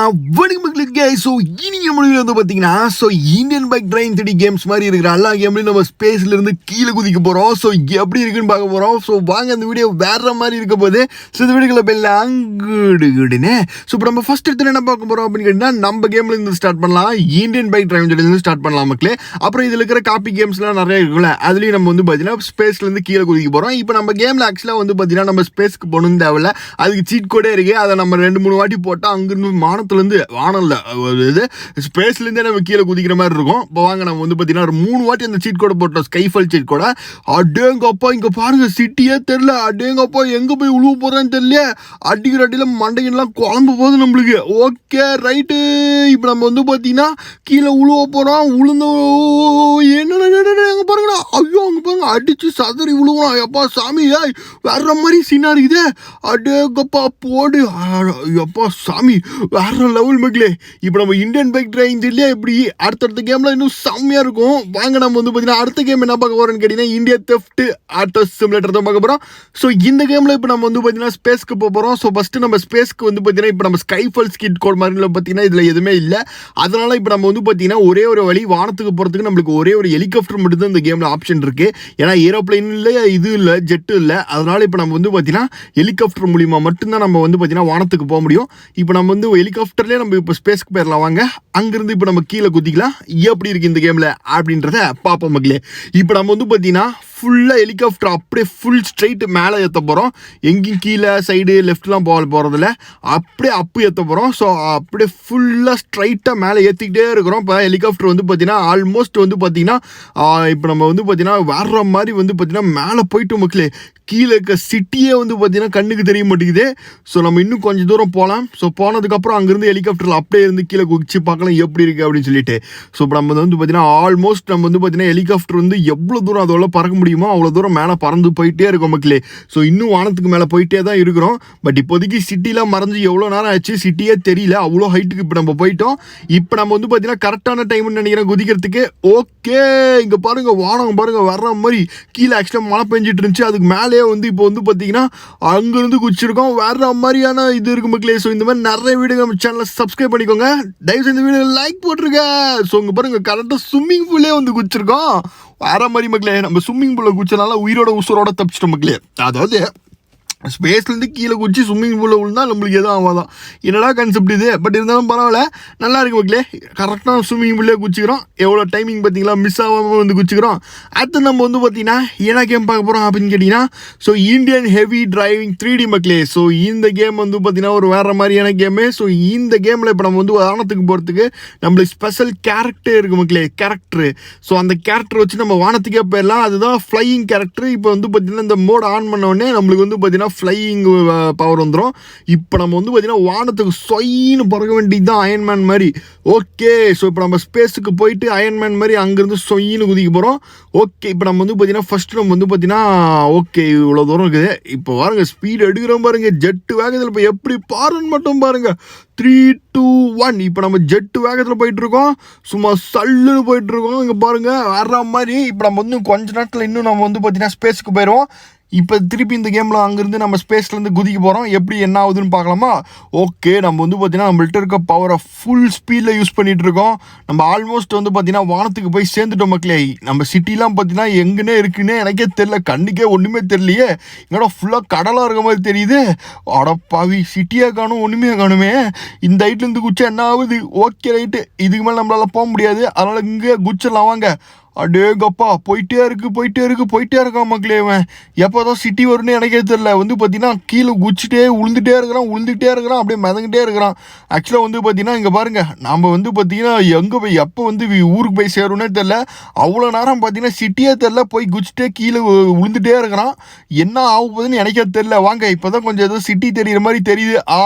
வணக்கம் மக்களுக்கு. ஸோ இனிய மொழியில் வந்து பார்த்தீங்கன்னா Indian bike drain 3D games மாதிரி இருக்கிற எல்லா கேம்லையும் நம்ம ஸ்பேஸ்லேருந்து கீழே குதிக்க போகிறோம். ஸோ எப்படி இருக்குன்னு பார்க்க போகிறோம். ஸோ வாங்க அந்த வீடியோ வேற மாதிரி இருக்க போது. ஸோ இந்த வீடியோக்குள்ள போய் அங்குடுன்னு ஸோ இப்போ நம்ம ஃபர்ஸ்ட் எடுத்து என்ன பார்க்க போகிறோம் அப்படின்னு கேட்டிங்கன்னா, நம்ம கேம்ல இருந்து ஸ்டார்ட் பண்ணலாம். Indian bike drain 3D start பண்ணலாம் மக்களே. அப்புறம் இதில் இருக்கிற காப்பி கேம்ஸ்லாம் நிறைய இருக்குல்ல, அதுலேயும் நம்ம வந்து பார்த்தீங்கன்னா ஸ்பேஸ்லேருந்து கீழே குதிக்க போகிறோம். இப்போ நம்ம கேமில் ஆக்சுவலாக வந்து பார்த்தீங்கன்னா நம்ம ஸ்பேஸ்க்கு போகணுன்னு தேவையில்ல, அதுக்கு சீட் கோடே இருக்குது. அதை நம்ம 2-3 வாட்டி போட்டால் அங்கிருந்து வானத்துலேருந்து வானம்ல இது ஸ்பேஸ்லேருந்தே நம்ம கீழே குதிக்கிற மாதிரி இருக்கும். இப்போ வாங்க நம்ம வந்து பார்த்தீங்கன்னா ஒரு 3 வாட்டி அந்த சீட் கோடை போட்டோம், ஸ்கைஃபல் சீட் கோடை. அடேங்கப்பா இங்கே பாருங்க, சிட்டியே தெரில. அடேங்கப்பா எங்கே போய் உழுவ போகிறேன்னு தெரியல. அடிக்கிற அடியில் மண்டைகள்லாம் குழம்பு போகுது நம்மளுக்கு. Okay right. இப்போ நம்ம வந்து பார்த்தீங்கன்னா கீழே உழுவ போகிறோம். உளுந்து என்ன அங்கே பாருங்கண்ணா, ஐயோ அங்கே பாருங்க அடித்து சதறி விழுவோம். எப்பா சாமி வேற மாதிரி சீனாக இருக்குது. அடேங்கப்பா போடு எப்பா சாமி வேற லெவல் மக்களே. இப்போ நம்ம இந்தியன் பைக் ட்ரைவிங் இல்லையா, இப்படி அடுத்தடுத்த கேம்ல இன்னும் செம்மையாக இருக்கும். வாங்க நம்ம வந்து பார்த்தீங்கன்னா அடுத்த கேம் என்ன பார்க்க போகிறோம்னு கேட்டிங்கன்னா, இந்தியா தெஃப்ட் ஆட்டோ சிமுலேட்டர் தான் பார்க்க போகிறோம். ஸோ இந்த கேமில் இப்போ நம்ம வந்து பார்த்தீங்கன்னா ஸ்பேஸ்க்கு போகிறோம். ஸோ ஃபஸ்ட்டு நம்ம ஸ்பேஸ்க்கு வந்து பார்த்தீங்கன்னா இப்போ நம்ம ஸ்கைஃபல் ஸ்கிட் கோட் மாதிரி பார்த்தீங்கன்னா இதில் எதுவுமே இல்லை. அதனால் இப்போ நம்ம வந்து பார்த்தீங்கன்னா ஒரே ஒரு வழி, வானத்துக்கு போகிறதுக்கு நம்மளுக்கு ஒரே ஒரு ஹெலிகாப்டர் மட்டும் தான் இந்த கேமில் ஆப்ஷன் இருக்குது. ஏன்னா ஏரோப்ளைன் இல்லை, இது இல்லை, ஜெட்டு இல்லை. அதனால் இப்போ நம்ம வந்து பார்த்தீங்கன்னா ஹெலிகாப்டர் மூலிமா மட்டும்தான் நம்ம வந்து பார்த்தீங்கன்னா வானத்துக்கு போக முடியும். இப்போ நம்ம வந்து ஹெலிகாப்டர்லேயே நம்ம இப்போ ஸ்பேஸ்க்கு போயிடலாம். வாங்க அங்கேருந்து இப்போ நம்ம கீழே குதிக்கலாம். எப்படி இருக்குது இந்த கேமில் அப்படின்றத பார்ப்போம் மக்களே. இப்போ நம்ம வந்து பார்த்தீங்கன்னா ஃபுல்லாக ஹெலிகாப்டர் அப்படியே ஃபுல் ஸ்ட்ரைட்டு மேலே ஏற்ற போகிறோம். எங்கேயும் கீழே சைடு லெஃப்ட்லாம் போகிறதில்ல, அப்படியே அப்பு ஏற்ற போகிறோம். ஸோ அப்படியே ஃபுல்லாக ஸ்ட்ரைட்டாக மேலே ஏற்றிக்கிட்டே இருக்கிறோம். இப்போ ஹெலிகாப்டர் வந்து பார்த்தீங்கன்னா ஆல்மோஸ்ட் வந்து பார்த்தீங்கன்னா இப்போ நம்ம வந்து பார்த்தீங்கன்னா வேற மாதிரி வந்து பார்த்தீங்கன்னா மேலே போயிட்டு மக்களே. கீழே இருக்க சிட்டியே வந்து பார்த்தீங்கன்னா கண்ணுக்கு தெரிய மாட்டேங்குது. ஸோ நம்ம இன்னும் கொஞ்சம் தூரம் போகலாம். ஸோ போனதுக்கப்புறம் அங்கேருந்து ஹெலிகாப்டரில் அப்படியே இருந்து கீழே குதிச்சு பார்க்கலாம் எப்படி இருக்குது அப்படின்னு சொல்லிட்டு. ஸோ இப்போ நம்ம வந்து பார்த்தீங்கன்னா ஆல்மோஸ்ட் நம்ம வந்து பார்த்தீங்கன்னா ஹெலிகாப்டர் வந்து எவ்வளோ தூரம் அதோட பறக்க முடியுமோ அவ்வளோ தூரம் மேலே பறந்து போயிட்டே இருக்கோம் மக்களே. ஸோ இன்னும் வானத்துக்கு மேலே போயிட்டே தான் இருக்கிறோம். பட் இப்போதைக்கு சிட்டிலாம் மறைஞ்சு எவ்வளோ நேரம் ஆச்சு, சிட்டியே தெரியல, அவ்வளோ ஹைட்டுக்கு இப்போ நம்ம போயிட்டோம். இப்போ நம்ம வந்து பார்த்தீங்கன்னா கரெக்டான டைம்னு நினைக்கிறேன் குதிக்கிறதுக்கு. ஓகே இங்கே பாருங்கள், வானம் பாருங்கள் வர்ற மாதிரி. கீழே ஆக்சுவலாக மழை பெஞ்சிட்டு இருந்துச்சு, அதுக்கு மேலே வந்து இப்போ வந்து பார்த்தீங்கன்னா அங்கேருந்து குதிச்சிருக்கோம். வேற மாதிரியான இது இருக்கு மக்களே. ஸோ இந்த மாதிரி நிறைய வீடியோ நம்ம சேனலை சப்ஸ்கிரைப் பண்ணிக்கோங்க. தயவு செஞ்சு வீடியோ லைக் போட்டிருக்க. ஸோ இங்கே பாருங்க கரெக்டாக ஸ்விம்மிங் பூல்லே வந்து குதிச்சிருக்கோம். வேற மாதிரி மக்களே. நம்ம ஸ்விம்மிங் பூலில் குதிச்சனால உசுரோட தப்பிச்சிட்டோம் மக்களே. அதாவது ஸ்பேஸ்லேருந்து கீழே குதிச்சு ஸ்விம்மிங் பூலில் விழுந்தால் நம்மளுக்கு எதுவும் ஆகாதான். என்னடா கான்செப்ட் இது. பட் இருந்தாலும் பரவாயில்ல, நல்லா இருக்கு மக்களே. கரெக்டாக ஸ்விம்மிங் பூல்லே குதிச்சிக்கிறோம். எவ்வளோ டைமிங் பார்த்தீங்களா, மிஸ் ஆகாமல் வந்து குதிச்சிக்கிறோம். அடுத்து நம்ம வந்து பார்த்தீங்கன்னா என்ன கேம் பார்க்க போகிறோம் அப்படின்னு கேட்டிங்கன்னா, so Indian heavy driving 3D மக்களே. ஸோ இந்த கேம் வந்து பார்த்தீங்கன்னா ஒரு வேறு மாதிரியான கேமு. ஸோ இந்த கேமில் இப்போ நம்ம வந்து வானத்துக்கு போகிறதுக்கு நம்மளுக்கு ஸ்பெஷல் கேரக்டர் இருக்குது மக்களே, கேரக்டரு. ஸோ அந்த கேரக்டர் வச்சு நம்ம வானத்துக்கே போயிடலாம். அதுதான் ஃப்ளையிங் கேரக்டர். இப்போ வந்து பார்த்தீங்கன்னா இந்த மோட் ஆன் பண்ண உடனே நம்மளுக்கு வந்து பார்த்தீங்கன்னா ஃப்ளையிங் பவர் வந்துடும். இப்போ நம்ம வந்து பார்த்தீங்கன்னா வானத்துக்கு சொயின்னு பறக்க வேண்டியது தான், அயன்மேன் மாதிரி. ஓகே ஸோ இப்போ நம்ம ஸ்பேஸுக்கு போயிட்டு அயன்மேன் மாதிரி அங்கேருந்து சொயின்னு குதிக்க போகிறோம். ஓகே இப்போ நம்ம வந்து பார்த்தீங்கன்னா ஃபஸ்ட்டு நம்ம வந்து பார்த்தீங்கன்னா ஓகே இவ்வளோ தூரம் இருக்குது. இப்போ பாருங்கள் ஸ்பீடு எடுக்கிறோம் பாருங்கள், ஜெட்டு வேகத்தில். இப்போ எப்படி பாருன்னு மட்டும் பாருங்கள். 3, 2, 1 இப்போ நம்ம ஜெட்டு வேகத்தில் போயிட்டுருக்கோம். சும்மா சல்லுன்னு போயிட்டுருக்கோம். இங்கே பாருங்கள் வர்ற மாதிரி. இப்போ நம்ம வந்து கொஞ்ச நேரத்தில் இன்னும் நம்ம வந்து பார்த்தீங்கன்னா ஸ்பேஸுக்கு போயிடுவோம். இப்போ திருப்பி இந்த கேமில் அங்கேருந்து நம்ம ஸ்பேஸ்லேருந்து குதிக்க போகிறோம். எப்படி என்ன ஆகுதுன்னு பார்க்கலாமா? ஓகே நம்ம வந்து பார்த்தீங்கன்னா நம்மள்ட்ட இருக்க பவரை ஃபுல் ஸ்பீடில் யூஸ் பண்ணிகிட்டு இருக்கோம். நம்ம ஆல்மோஸ்ட் வந்து பார்த்தீங்கன்னா வானத்துக்கு போய் சேர்ந்துட்டோம் மக்களே. நம்ம சிட்டிலாம் பார்த்தீங்கன்னா எங்கன்னே இருக்குன்னு எனக்கே தெரியல, கண்ணுக்கே ஒன்றுமே தெரியலையே. என்னோட ஃபுல்லாக கடலாக இருக்க மாதிரி தெரியுது. அடப்பாவி சிட்டியாக காணும், ஒன்றுமே காணுமே. இந்த ஹைட்லேருந்து குச்சா என்ன ஆகுது? ஓகே ரைட்டு, இதுக்கு மேலே நம்மளால் போக முடியாது. அதனால் இங்கே குச்சிடலாம் வாங்க. அடேங்கப்பா போயிட்டே இருக்கான் மக்களே. அவன் எப்போதான் சிட்டி வரும்னு எனக்கே தெரியல. வந்து பார்த்தீங்கன்னா கீழே குச்சிட்டே உளுந்துகிட்டே இருக்கிறான், அப்படியே மிதங்கிட்டே இருக்கிறான். ஆக்சுவலாக வந்து பார்த்தீங்கன்னா இங்கே பாருங்கள், நம்ம வந்து பார்த்தீங்கன்னா எங்கே போய் எப்போ வந்து ஊருக்கு போய் சேரும்னே தெரில. அவ்வளோ நேரம் பார்த்தீங்கன்னா சிட்டியே தெரில, போய் குச்சிட்டே கீழே உளுந்துகிட்டே இருக்கிறான். என்ன ஆக போகுதுன்னு எனக்கே தெரில. வாங்க இப்போ தான் கொஞ்சம் ஏதோ சிட்டி தெரிகிற மாதிரி தெரியுது.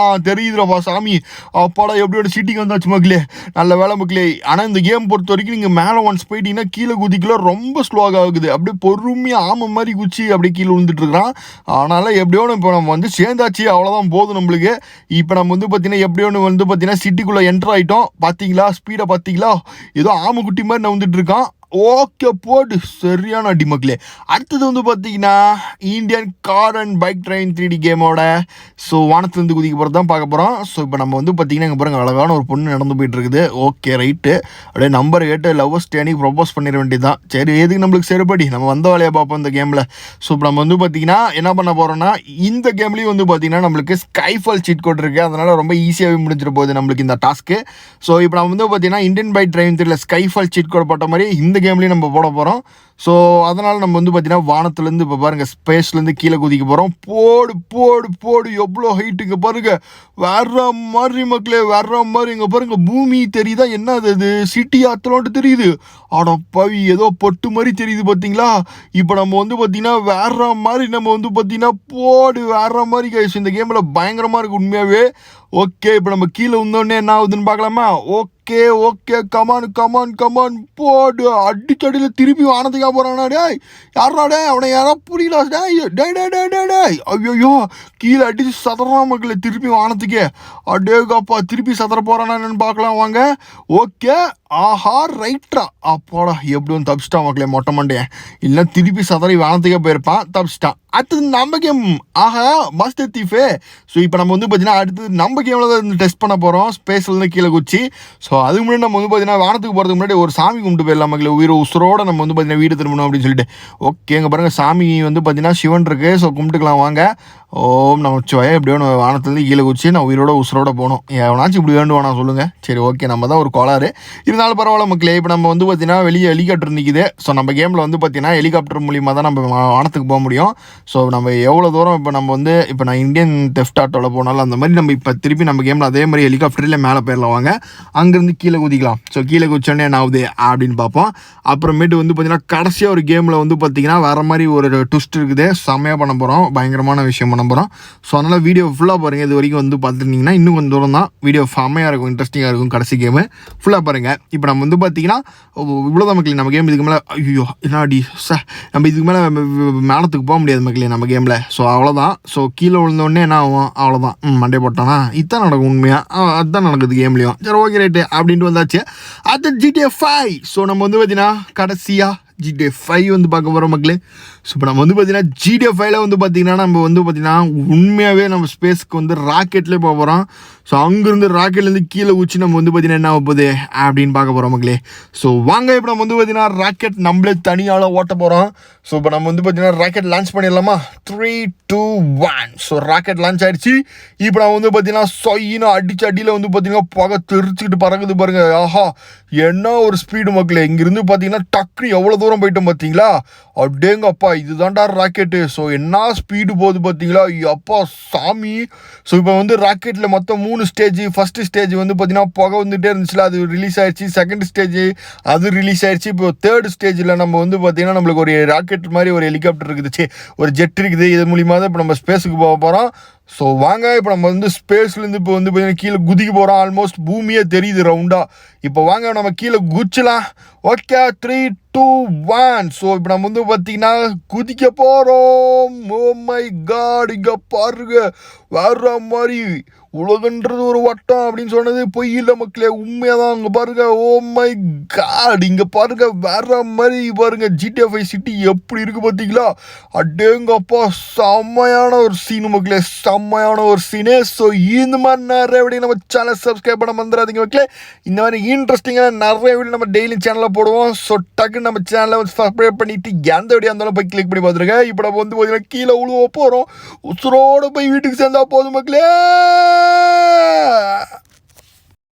தெரியுதுடாப்பா சாமி. அப்பாடா எப்படியோட சிட்டிக்கு வந்தாச்சு மக்களே. நல்ல வேலை மக்களே. ஆனால் இந்த கேம் பொறுத்த வரைக்கும் நீங்கள் மேலே ஒன்ஸ் போயிட்டீங்கன்னா கீழே குதிக்கலாம் ரொம்ப ஸ்லோவாக ஆகுது. அப்படியே பொறுமையாக ஆமை மாதிரி குச்சி அப்படியே கீழே விழுந்துட்டு இருக்கிறான். அதனால் எப்படியோன்னு இப்போ நம்ம வந்து சேர்ந்தாச்சு, அவ்வளோதான் போதும் நம்மளுக்கு. இப்போ நம்ம வந்து பார்த்தீங்கன்னா எப்படியோன்னு வந்து பார்த்தீங்கன்னா சிட்டிக்குள்ளே என்டர் ஆகிட்டோம். பார்த்தீங்களா ஸ்பீடை பார்த்தீங்களா? ஏதோ ஆமை குட்டி மாதிரி நான் வந்துட்டு இருக்கான். ஓகே போடு சரியான அடி மக்களே. அடுத்தது வந்து பார்த்தீங்கன்னா Indian car and bike train 3D கேமோட ஸோ வானத்துலேருந்து குதிக்க போகிறது தான் பார்க்க போகிறோம். ஸோ இப்போ நம்ம வந்து பார்த்தீங்கன்னா இங்கே பாருங்க அழகான ஒரு பொண்ணு நடந்து போயிட்டு இருக்குது. ஓகே ரைட்டு, அப்படியே நம்பர் கேட்டு லவ்வர்ஸ் டேனிக்கு ப்ரொப்போஸ் பண்ணிட வேண்டியது தான். சரி எதுக்கு நம்மளுக்கு சரிப்படி, நம்ம வந்த வேலையை பார்ப்போம் இந்த கேமில். ஸோ இப்போ நம்ம வந்து பார்த்தீங்கன்னா என்ன பண்ண போகிறோம்னா இந்த கேம்லேயும் வந்து பார்த்தீங்கன்னா நம்மளுக்கு ஸ்கைஃபால் சீட் கோட் இருக்குது. அதனால் ரொம்ப ஈஸியாகவே முடிஞ்சிட போகுது நம்மளுக்கு இந்த டாஸ்க்கு. ஸோ இப்போ நம்ம வந்து பார்த்தீங்கன்னா இந்தியன் பைக் ட்ரெயின் 3 ஸ்கைஃபால் சீட் கோட் போட்ட மாதிரி இந்த கேம்லேயும் நம்ம போட போகிறோம். ஸோ அதனால் நம்ம வந்து பார்த்தீங்கன்னா வானத்துலேருந்து இப்போ பாருங்கள் ஸ்பேஸ்லேருந்து கீழே குதிக்க போகிறோம். போடு போடு போடு எவ்வளோ ஹைட்டுங்க பாருங்கள், வேற மாதிரி மக்களே வேற மாதிரி. இங்கே பாருங்கள் பூமி தெரியுதா, என்ன அது சிட்டி ஆத்தலோன்ட்டு தெரியுது. ஆட பவி ஏதோ பொட்டு மாதிரி தெரியுது பார்த்தீங்களா. இப்போ நம்ம வந்து பார்த்தீங்கன்னா வேற மாதிரி நம்ம வந்து பார்த்தீங்கன்னா போடு வேற மாதிரி கைஸ். இந்த கேமில் பயங்கரமாக இருக்குது உண்மையாகவே. ஓகே இப்போ நம்ம கீழே வந்தோடனே என்ன ஆகுதுன்னு பார்க்கலாமா. Okay okay come on come on come on போடு. அடிக்கடியில் திருப்பி வானத்துக்காக போகிறானா டேய், யாரா டே அவனை யாரா புரியல டேய் டே டே டே டே டே ஐயோ கீழே அடிச்சு சதறான் மக்களே திருப்பி வானத்துக்கே. அடேகாப்பா திருப்பி சதற போகிறானான்னு பார்க்கலாம் வாங்க. ஓகே ஆஹா ரைட்ரா அப்பாடா எப்படி வந்து தப்பிச்சிட்டான் மக்களே மொட்டை மண்டையன். இல்லை திருப்பி சதறி வானத்துக்கே போயிருப்பான், தப்பிச்சிட்டான். அடுத்தது நம்ம கேம் ஆஹா மாஸ்டர் தீஃபே. ஸோ இப்போ நம்ம வந்து பார்த்தீங்கன்னா அடுத்தது நம்ம கேமில் தான் டெஸ்ட் பண்ண போகிறோம் ஸ்பேஸ்லேருந்து கீழே குச்சி. ஸோ அதுக்கு முன்னாடி நம்ம வந்து பார்த்தீங்கன்னா வானத்துக்கு போகிறதுக்கு முன்னாடி ஒரு சாமி கும்பிட்டு போயிடலாம் மக்களே, உசுரோட நம்ம வந்து பார்த்தீங்கன்னா வீடு திரும்பணும் அப்படின்னு சொல்லிட்டு. ஓகே இங்கே பாருங்கள் சாமி வந்து பார்த்தீங்கன்னா சிவன் இருக்குது. ஸோ கும்பிட்டுக்கலாம் வாங்க. ஓம் நமச்சிவாய எப்படியோ நம்ம வானத்துலேருந்து கீழே குச்சி நான் உயிரோட உசுரோட போகணும். எவனாச்சும் இப்படி வேண்டுவானா சொல்லுங்கள். சரி ஓகே நம்ம தான் ஒரு கோளாறு இருந்தாலும் பரவாயில்ல மக்களே. இப்போ நம்ம வந்து பார்த்தீங்கன்னா வெளியே ஹெலிகாப்டர் நிற்கிது. ஸோ நம்ம கேமில் வந்து பார்த்தீங்கன்னா ஹெலிகாப்டர் மூலியமாக தான் நம்ம வானத்துக்கு போக முடியும். ஸோ நம்ம எவ்வளோ தூரம் இப்போ நம்ம வந்து இப்போ நான் இந்தியன் தெஃப்ட் ஆட்டோவில் போனாலும் அந்த மாதிரி நம்ம இப்போ திருப்பி நம்ம கேமில் அதே மாதிரி ஹெலிகாப்டரில் மேலே போயிடலாம் வாங்க. அங்கேருந்து கீழே குதிக்கலாம். ஸோ கீழே குதிச்சோடனே என்ன ஆகுது அப்படின்னு பார்ப்போம். அப்புறமேட்டு வந்து பார்த்தீங்கன்னா கடைசியாக ஒரு கேமில் வந்து பார்த்தீங்கன்னா வேறு மாதிரி ஒரு ட்விஸ்ட் இருக்குது. செம்மையாக பண்ண போகிறோம், பயங்கரமான விஷயம் பண்ண போகிறோம். ஸோ அதனால் வீடியோ ஃபுல்லாக பாருங்கள். இது வரைக்கும் வந்து பார்த்துருந்தீங்கன்னா இன்னும் கொஞ்சம் தூரம் தான் வீடியோ செம்மையாக இருக்கும், இன்ட்ரெஸ்டிங்காக இருக்கும். கடைசி கேமு ஃபுல்லாக பாருங்கள். இப்போ நம்ம வந்து பார்த்தீங்கன்னா இவ்வளோதான் மக்களே நம்ம கேம். இதுக்கு மேலே ஐயோ என்னாடி நம்ம இதுக்கு மேலே மேலத்துக்கு போக முடியாது மக்களே நம்ம கேமில். ஸோ அவ்வளோதான். ஸோ கீழே விழுந்தோடனே என்ன ஆகும் அவ்வளோதான், மண்டே போட்டானா இதுதான் நடக்கும் உண்மையாக, அதுதான் நடக்குது கேம்லேயும். சரி ஓகே ரைட்டு அப்படின்ட்டு வந்தாச்சு. அது GTA 5. ஸோ நம்ம வந்து பார்த்தீங்கன்னா கடைசியாக GTA 5 வந்து பார்க்க போகிறோம் மக்களே. ஸோ இப்போ நம்ம வந்து பார்த்தீங்கன்னா GTA 5ல வந்து பார்த்தீங்கன்னா நம்ம வந்து பார்த்தீங்கன்னா உண்மையாகவே நம்ம ஸ்பேஸ்க்கு வந்து ராக்கெட்லேயே போக போகிறோம். ஸோ அங்கேருந்து ராக்கெட்லேருந்து கீழே ஊச்சி நம்ம வந்து பார்த்தீங்கன்னா என்ன ஆக போகுது அப்படின்னு பார்க்க போகிறோம் மக்களே. ஸோ வாங்க இப்போ நம்ம வந்து பார்த்தீங்கன்னா ராக்கெட் நம்மளே தனியால் ஓட்ட போகிறோம். ஸோ இப்போ நம்ம வந்து பார்த்தீங்கன்னா ராக்கெட் லான்ச் பண்ணிடலாமா. 3, 2, 1. ஸோ ராக்கெட் லான்ச் ஆகிடுச்சு. இப்போ நான் வந்து பார்த்தீங்கன்னா சொயின்னு அடிச்சு அடியில் வந்து பார்த்தீங்கன்னா புகை தெரிச்சுக்கிட்டு பறக்குது பாருங்க. ஆஹா என்ன ஒரு ஸ்பீடு மக்களே. இங்கேருந்து பார்த்தீங்கன்னா டக்குனு எவ்வளோ தூரம் போயிட்டோம் பார்த்தீங்களா. அப்படியேங்கப்பா இதுதான்டா ராக்கெட்டு. ஸோ என்ன ஸ்பீடு போகுது பார்த்தீங்களா, அப்பா சாமி. ஸோ இப்போ வந்து ராக்கெட்டில் மொத்தம் 3 ஸ்டேஜ். ஃபஸ்ட்டு ஸ்டேஜ் வந்து பார்த்தீங்கன்னா புகை வந்துகிட்டே இருந்துச்சுல, அது ரிலீஸ் ஆயிடுச்சு. செகண்ட் ஸ்டேஜ் அது ரிலீஸ் ஆயிடுச்சு. இப்போ தேர்ட் ஸ்டேஜில் நம்ம வந்து பார்த்தீங்கன்னா நம்மளுக்கு ஒரு ராக்கெட் மாதிரி ஒரு ஹெலிகாப்டர் இருக்குது, ஒரு ஜெட் இருக்குது. இது மூலிமா தான் இப்போ நம்ம ஸ்பேஸுக்கு போக போகிறோம். ஸோ வாங்க இப்போ நம்ம வந்து ஸ்பேஸ்லேருந்து இப்போ வந்து பார்த்தீங்கன்னா கீழே குதிக்க போகிறோம். ஆல்மோஸ்ட் பூமியே தெரியுது ரவுண்டாக. இப்போ வாங்க நம்ம கீழே குதிச்சலாம். ஓகே 3, 2, 1. ஸோ இப்போ நம்ம வந்து பார்த்தீங்கன்னா குதிக்க போகிறோம். ஓ மை காட் இங்கே பாருங்க வேற மாதிரி. உலகன்றது ஒரு வட்டம் அப்படின்னு சொன்னது பொய் இல்லை மக்களே, உண்மையாக தான். அங்கே பாருங்க ஓ மை காட் இங்கே பாருங்க வேற மாதிரி பாருங்க. GTA 5 சிட்டி எப்படி இருக்குது பார்த்தீங்களா. அடேங்கப்பா செம்மையான ஒரு சீனு மக்களே, செம்மையான ஒரு சீனு. ஸோ இந்த மாதிரி நிறைய வீடியோ நம்ம சேனல் சப்ஸ்கிரைப் பண்ண மறந்துடாதீங்க மக்களே. இந்த மாதிரி இன்ட்ரெஸ்டிங்கான நிறைய வீடியோ நம்ம டெய்லி சேனலில் போடுவோம். ஸோ டக்குன்னு நம்ம சேனலை வந்து சப்ஸ்கிரைப் பண்ணிவிட்டு எந்த வீடியோ இருந்தாலும் போய் கிளிக் பண்ணி பார்த்துருங்க. இப்போ நம்ம வந்து பார்த்தீங்கன்னா கீழே உழுவ போகிறோம். உசுரோடு போய் வீட்டுக்கு சேர்ந்தா போதும் மக்களே.